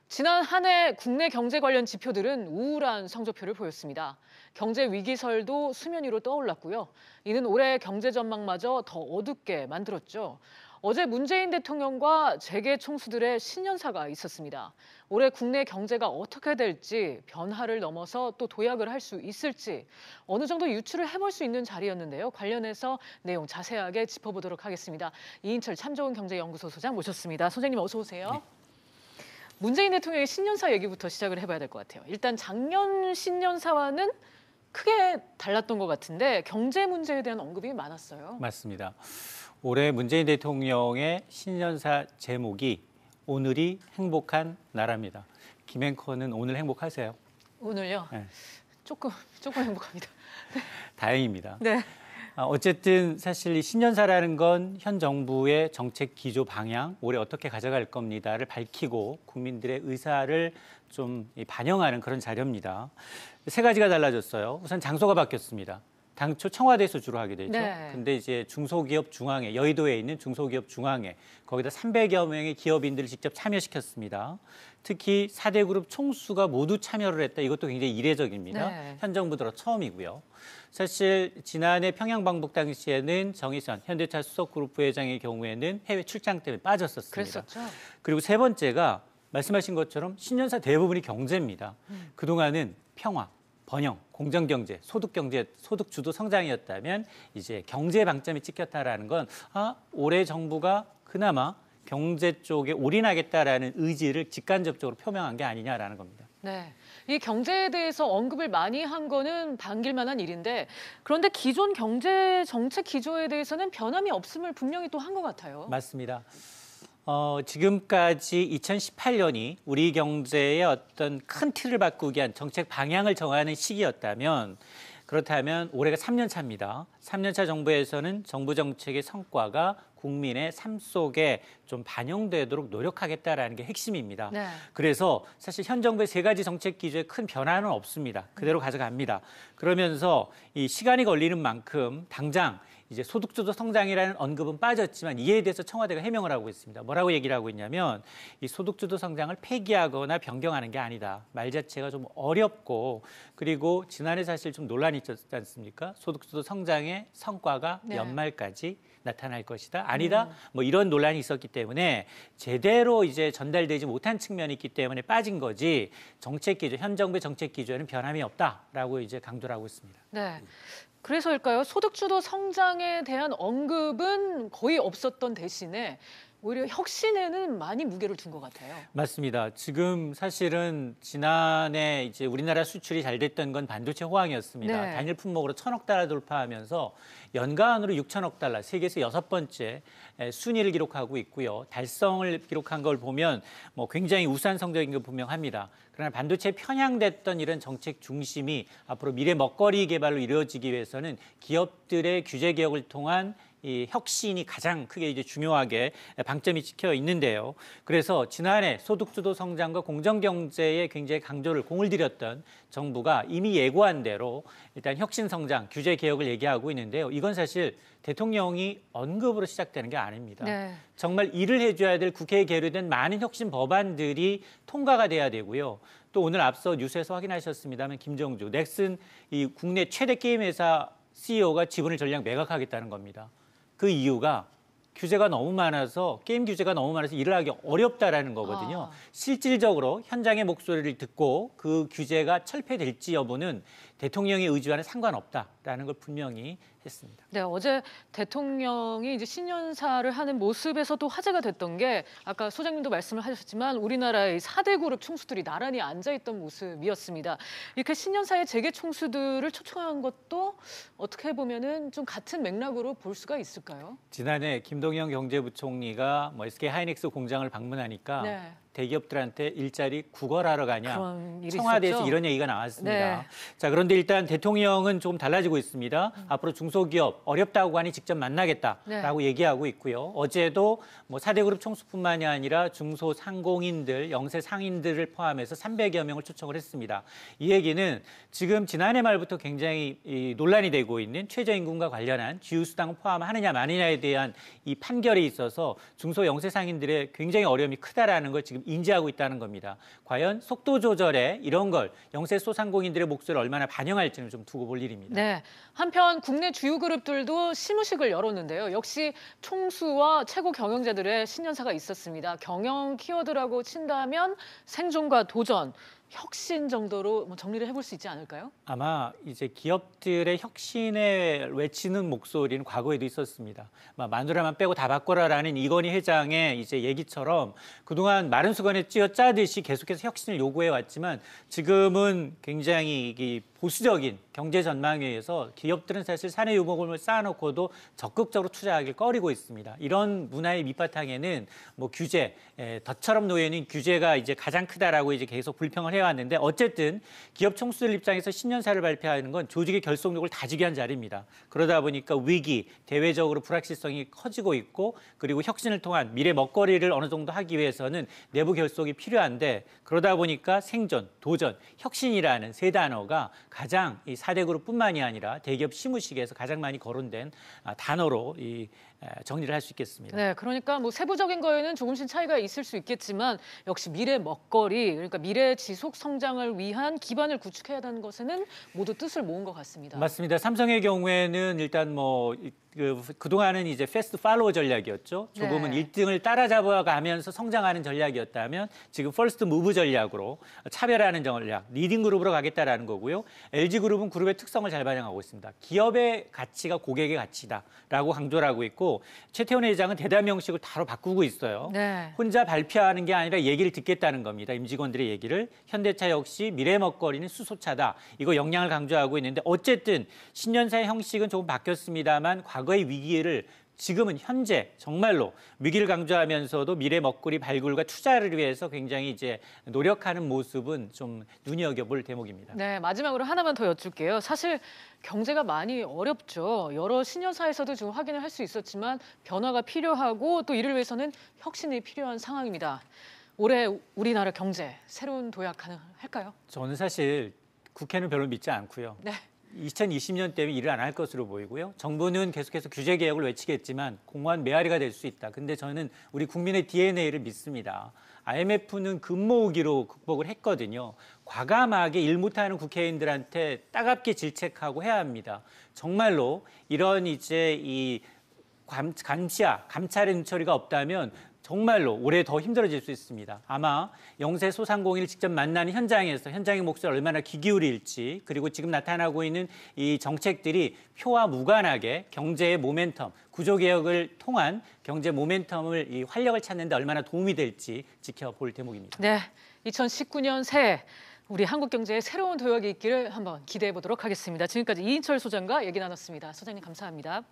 지난 한 해 국내 경제 관련 지표들은 우울한 성적표를 보였습니다. 경제 위기설도 수면 위로 떠올랐고요. 이는 올해 경제 전망마저 더 어둡게 만들었죠. 어제 문재인 대통령과 재계 총수들의 신년사가 있었습니다. 올해 국내 경제가 어떻게 될지, 변화를 넘어서 또 도약을 할 수 있을지 어느 정도 유추를 해볼 수 있는 자리였는데요. 관련해서 내용 자세하게 짚어보도록 하겠습니다. 이인철 참좋은 경제연구소 소장 모셨습니다. 소장님 어서 오세요. 네. 문재인 대통령의 신년사 얘기부터 시작을 해봐야 될 것 같아요. 일단 작년 신년사와는 크게 달랐던 것 같은데 경제 문제에 대한 언급이 많았어요. 맞습니다. 올해 문재인 대통령의 신년사 제목이 오늘이 행복한 나라입니다. 김 앵커는 오늘 행복하세요? 오늘요? 네. 조금 행복합니다. 다행입니다. 네. 어쨌든 사실 이 신년사라는 건 현 정부의 정책 기조 방향, 올해 어떻게 가져갈 겁니다를 밝히고 국민들의 의사를 좀 반영하는 그런 자료입니다. 세 가지가 달라졌어요. 우선 장소가 바뀌었습니다. 당초 청와대에서 주로 하게 되죠. 네. 근데 이제 중소기업 중앙회, 여의도에 있는 중소기업 중앙회, 거기다 300여 명의 기업인들을 직접 참여시켰습니다. 특히 4대 그룹 총수가 모두 참여를 했다. 이것도 굉장히 이례적입니다. 네. 현 정부 들어 처음이고요. 사실 지난해 평양 방북 당시에는 정의선 현대차 수석그룹 부회장의 경우에는 해외 출장 때문에 빠졌었습니다. 그랬었죠. 그리고 세 번째가 말씀하신 것처럼 신년사 대부분이 경제입니다. 그동안은 평화, 번영, 공정경제, 소득경제, 소득주도 성장이었다면 이제 경제 방점이 찍혔다라는 건 올해 정부가 그나마 경제 쪽에 올인하겠다라는 의지를 직간접적으로 표명한 게 아니냐라는 겁니다. 네. 이 경제에 대해서 언급을 많이 한 거는 반길만한 일인데 그런데 기존 경제 정책 기조에 대해서는 변함이 없음을 분명히 또 한 것 같아요. 맞습니다. 지금까지 2018년이 우리 경제의 어떤 큰 틀을 바꾸기 위한 정책 방향을 정하는 시기였다면 그렇다면 올해가 3년 차입니다. 3년 차 정부에서는 정부 정책의 성과가 국민의 삶 속에 좀 반영되도록 노력하겠다라는 게 핵심입니다. 네. 그래서 사실 현 정부의 세 가지 정책 기조에 큰 변화는 없습니다. 그대로 가져갑니다. 그러면서 이 시간이 걸리는 만큼 당장 이제 소득주도 성장이라는 언급은 빠졌지만 이에 대해서 청와대가 해명을 하고 있습니다. 뭐라고 얘기를 하고 있냐면 이 소득주도 성장을 폐기하거나 변경하는 게 아니다. 말 자체가 좀 어렵고 그리고 지난해 사실 좀 논란이 있었지 않습니까? 소득주도 성장의 성과가 네. 연말까지 나타날 것이다. 아니다. 뭐 이런 논란이 있었기 때문에 제대로 이제 전달되지 못한 측면이 있기 때문에 빠진 거지 정책 기조, 현 정부의 정책 기조에는 변함이 없다라고 이제 강조를 하고 있습니다. 네. 그래서일까요? 소득주도 성장에 대한 언급은 거의 없었던 대신에 오히려 혁신에는 많이 무게를 둔 것 같아요. 맞습니다. 지금 사실은 지난해 이제 우리나라 수출이 잘 됐던 건 반도체 호황이었습니다. 네. 단일 품목으로 1,000억 달러 돌파하면서 연간으로 6천억 달러, 세계에서 6번째 순위를 기록하고 있고요. 달성을 기록한 걸 보면 뭐 굉장히 우수한 성적인 거 분명합니다. 그러나 반도체에 편향됐던 이런 정책 중심이 앞으로 미래 먹거리 개발로 이루어지기 위해서는 기업들의 규제 개혁을 통한 이 혁신이 가장 크게 이제 중요하게 방점이 찍혀 있는데요. 그래서 지난해 소득주도 성장과 공정경제에 굉장히 강조를 공을 들였던 정부가 이미 예고한 대로 일단 혁신 성장, 규제 개혁을 얘기하고 있는데요. 이건 사실 대통령이 언급으로 시작되는 게 아닙니다. 네. 정말 일을 해줘야 될 국회에 계류된 많은 혁신 법안들이 통과가 돼야 되고요. 또 오늘 앞서 뉴스에서 확인하셨습니다만 김정주, 넥슨 이 국내 최대 게임 회사 CEO가 지분을 전량 매각하겠다는 겁니다. 그 이유가 규제가 너무 많아서 게임 규제가 너무 많아서 일을 하기 어렵다라는 거거든요. 실질적으로 현장의 목소리를 듣고 그 규제가 철폐될지 여부는 대통령의 의지와는 상관없다라는 걸 분명히 했습니다. 네, 어제 대통령이 이제 신년사를 하는 모습에서도 화제가 됐던 게 아까 소장님도 말씀을 하셨지만 우리나라의 4대 그룹 총수들이 나란히 앉아있던 모습이었습니다. 이렇게 신년사의 재계 총수들을 초청한 것도 어떻게 보면은 좀 같은 맥락으로 볼 수가 있을까요? 지난해 김동연 경제부총리가 SK 하이닉스 공장을 방문하니까 네. 대기업들한테 일자리 구걸하러 가냐. 그런 일이 청와대에서 있었죠? 이런 얘기가 나왔습니다. 네. 자, 그런데 일단 대통령은 조금 달라지고 있습니다. 앞으로 중소기업 어렵다고 하니 직접 만나겠다라고 얘기하고 있고요. 어제도 4대 그룹 총수뿐만이 아니라 중소상공인들, 영세 상인들을 포함해서 300여 명을 초청을 했습니다. 이 얘기는 지금 지난해 말부터 굉장히 논란이 되고 있는 최저임금과 관련한 주휴수당을 포함하느냐 마느냐에 대한 이 판결에 있어서 중소 영세 상인들의 굉장히 어려움이 크다라는 걸 지금 인지하고 있다는 겁니다. 과연 속도 조절에 이런 걸 영세 소상공인들의 목소리를 얼마나 반영할지는 좀 두고 볼 일입니다. 네. 한편 국내 주요 그룹들도 시무식을 열었는데요. 역시 총수와 최고 경영자들의 신년사가 있었습니다. 경영 키워드라고 친다면 생존과 도전, 혁신 정도로 정리를 해볼 수 있지 않을까요? 아마 이제 기업들의 혁신에 외치는 목소리는 과거에도 있었습니다. 마누라만 빼고 다 바꿔라라는 이건희 회장의 이제 얘기처럼 그동안 마른 수건에 찧어짜듯이 계속해서 혁신을 요구해 왔지만 지금은 굉장히 이 보수적인 경제 전망에 의해서 기업들은 사실 사내 유보금을 쌓아놓고도 적극적으로 투자하기를 꺼리고 있습니다. 이런 문화의 밑바탕에는 뭐 규제, 덫처럼 놓여 있는 규제가 이제 가장 크다라고 이제 계속 불평을 해왔는데 어쨌든 기업 총수들 입장에서 신년사를 발표하는 건 조직의 결속력을 다지기 위한 자리입니다. 그러다 보니까 위기, 대외적으로 불확실성이 커지고 있고 그리고 혁신을 통한 미래 먹거리를 어느 정도 하기 위해서는 내부 결속이 필요한데 그러다 보니까 생존, 도전, 혁신이라는 세 단어가 가장 이 4대 그룹뿐만이 아니라 대기업 시무식에서 가장 많이 거론된 단어로 정리를 할 수 있겠습니다. 네, 그러니까 뭐 세부적인 거에는 조금씩 차이가 있을 수 있겠지만 역시 미래 먹거리, 그러니까 미래 지속 성장을 위한 기반을 구축해야 하는 것에는 모두 뜻을 모은 것 같습니다. 맞습니다. 삼성의 경우에는 일단 그동안은 이제 패스트 팔로워 전략이었죠. 조금은 네. 1등을 따라잡아가면서 성장하는 전략이었다면 지금 퍼스트 무브 전략으로 차별화하는 전략, 리딩 그룹으로 가겠다라는 거고요. LG그룹은 그룹의 특성을 잘 반영하고 있습니다. 기업의 가치가 고객의 가치다라고 강조를 하고 있고 최태원 회장은 대담 형식을 바로 바꾸고 있어요. 네. 혼자 발표하는 게 아니라 얘기를 듣겠다는 겁니다. 임직원들의 얘기를. 현대차 역시 미래 먹거리는 수소차다. 이거 역량을 강조하고 있는데 어쨌든 신년사의 형식은 조금 바뀌었습니다만 과거의 위기를 지금은 현재 정말로 위기를 강조하면서도 미래 먹거리 발굴과 투자를 위해서 굉장히 이제 노력하는 모습은 좀 눈여겨볼 대목입니다. 네, 마지막으로 하나만 더 여쭐게요. 사실 경제가 많이 어렵죠. 여러 신년사에서도 지금 확인을 할 수 있었지만 변화가 필요하고 또 이를 위해서는 혁신이 필요한 상황입니다. 올해 우리나라 경제 새로운 도약 가능할까요? 저는 사실 국회는 별로 믿지 않고요. 네. 2020년 때문에 일을 안 할 것으로 보이고요. 정부는 계속해서 규제 개혁을 외치겠지만 공무원 메아리가 될 수 있다. 근데 저는 우리 국민의 DNA를 믿습니다. IMF는 금모으기로 극복을 했거든요. 과감하게 일 못하는 국회의원들한테 따갑게 질책하고 해야 합니다. 정말로 이런 이제 이 감찰의 눈초리가 없다면 정말로 올해 더 힘들어질 수 있습니다. 아마 영세 소상공인을 직접 만나는 현장에서 현장의 몫을 얼마나 귀 기울일지 그리고 지금 나타나고 있는 이 정책들이 표와 무관하게 경제의 모멘텀, 구조개혁을 통한 경제 모멘텀을 이 활력을 찾는 데 얼마나 도움이 될지 지켜볼 대목입니다. 네, 2019년 새해 우리 한국 경제에 새로운 도약이 있기를 한번 기대해 보도록 하겠습니다. 지금까지 이인철 소장과 얘기 나눴습니다. 소장님 감사합니다.